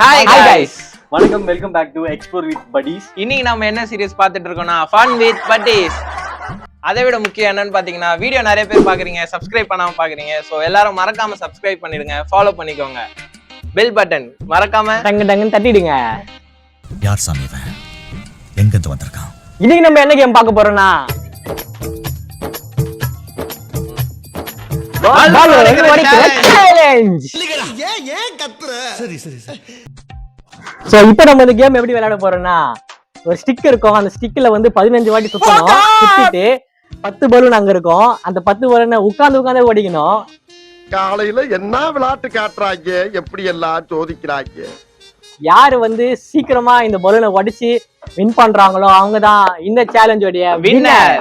Hi guys வணக்கம், welcome back to explore with buddies. இன்னைக்கு நம்ம என்ன சீரிஸ் பார்த்துட்டு இருக்கோம்னா ஃபன் வித் பட்டீஸ். அதை விட முக்கியம் என்னன்னு பாத்தீங்கன்னா வீடியோ நிறைய பேர் பாக்குறீங்க, சப்ஸ்கிரைப் பண்ணாம பாக்குறீங்க. சோ எல்லாரும் மறக்காம சப்ஸ்கிரைப் பண்ணிடுங்க, ஃபாலோ பண்ணிக்கோங்க, பெல் பட்டன் மறக்காம டங்கு டங்குன்னு தட்டிடுங்க. யார் சாமி இவன்? எங்க இருந்து வந்திருக்கான்? இன்னைக்கு நம்ம என்ன கேம் பார்க்க போறோம்னா இப்ப நம்ம இந்த கேம் எப்படி விளையாட போறோம்னா, ஒரு ஸ்டிக் இருக்கும். அந்த ஸ்டிக்ல வந்து 15 வாட்டி சுத்தணும். சுத்திட்டு 10 பலூன் அங்க இருக்கும். அந்த 10 பலூனை உட்கார்ந்து ஓடிக்கணும். காலையில என்ன விளையாட்டு காட்டுறாங்க, எப்படி எல்லாம் சோதிக்கிறாங்க. யாரு வந்து சீக்கிரமா இந்த பலூனை உடைச்சு வின் பண்றாங்களோ அவங்கதான் இந்த சேலஞ்சோடைய வின்னர்.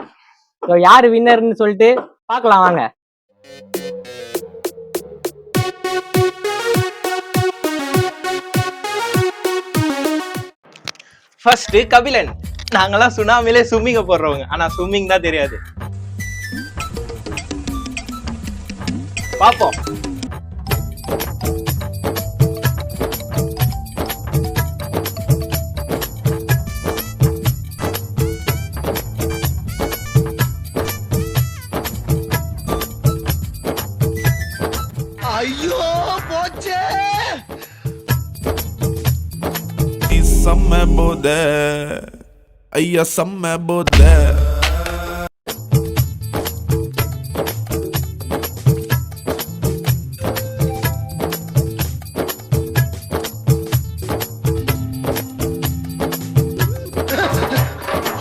யாரு வின்னர்னு சொல்லிட்டு பாக்கலாம் வாங்க. ஃபர்ஸ்ட் கபிலன். நாங்கெல்லாம் சுனாமிலே ஸ்விம்மிங்க போடுறவங்க, ஆனா ஸ்விம்மிங் தான் தெரியாது. பாப்போம். ஐயோ போச்சே. Some bode, ayya some bode.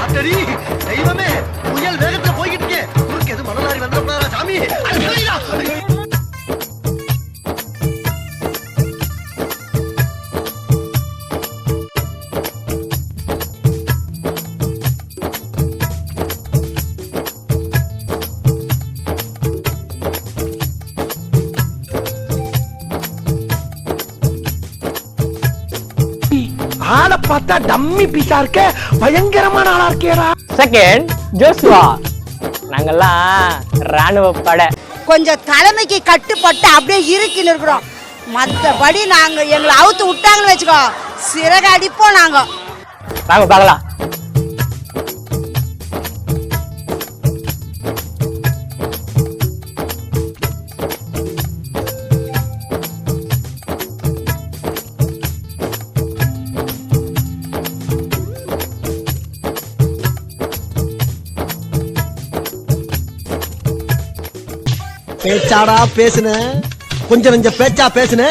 அடடி தெய்வமே, புயல் வேகத்துல போய்கிட்டு இருக்கே. குறுக்கு எது மணலாரி வந்துடக்கூடாதா சாமி? ஆளை பார்த்தா டம்மி பீஸா இருக்க, பயங்கரமான ஆளா இருக்கேடா. செகண்ட் ஜோஸ்வா. நாங்கெல்லாம் ராணுவ படை. கொஞ்சம் தலைமைக்கு கட்டுப்பட்டு அப்படியே இருக்கின்னு இருக்கிறோம். மற்றபடி நாங்க எங்களை அவுத்து விட்டாங்கன்னு வச்சுக்கோ, சிறகு அடிப்போம் நாங்க. வாங்க பார்க்கலாம். பேச்சாடா பேசுன, கொஞ்சம் நெஞ்ச பேச்சா பேசுன.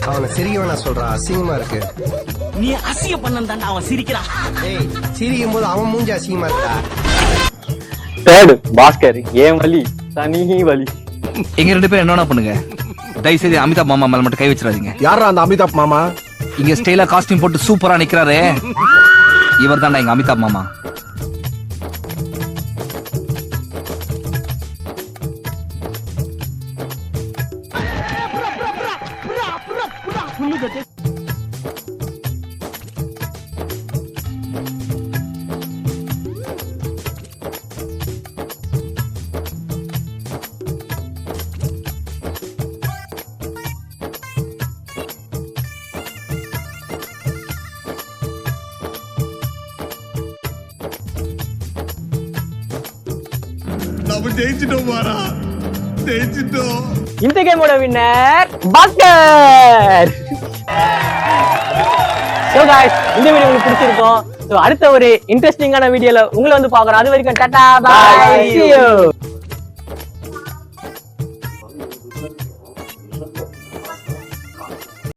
அவனை சிரிக்கவனா சொல்றா, அசிங்கமா இருக்கு. நீ அசிங்க பண்ண அவன் சிரிக்கிறான். ஏய், சிரிக்கும் போது அவன் மூஞ்சி அசிங்கமா இருக்கா. தேர்ட் பாஸ்கர். ஏன் வலி தனி வலி. எங்க 2 பேரும் என்ன பண்ணுங்க, தயவு செய்து அமிதாப் மாமா மேல மட்டும் கை வச்சிடாதீங்க. யாரா அந்த அமிதாப் மாமா? இங்க ஸ்டைலா காஸ்டியூம் போட்டு சூப்பரா நிக்கிறாரு, இவர் தான்டா எங்க அமிதாப் மாமா. நம்ம ஜெயிச்சிட்டோம் பாரா, ஜெயிச்சிட்டோம். இந்த கேமோட வின்னர் பாஸ்கர். சோ गाइस, இந்த வீடியோ உங்களுக்கு பிடிச்சிருக்கும். சோ அடுத்த ஒரு இன்ட்ரஸ்டிங்கான வீடியோல உங்களை வந்து பார்க்கறோம். அது வரைக்கும் டாடா பை, see you.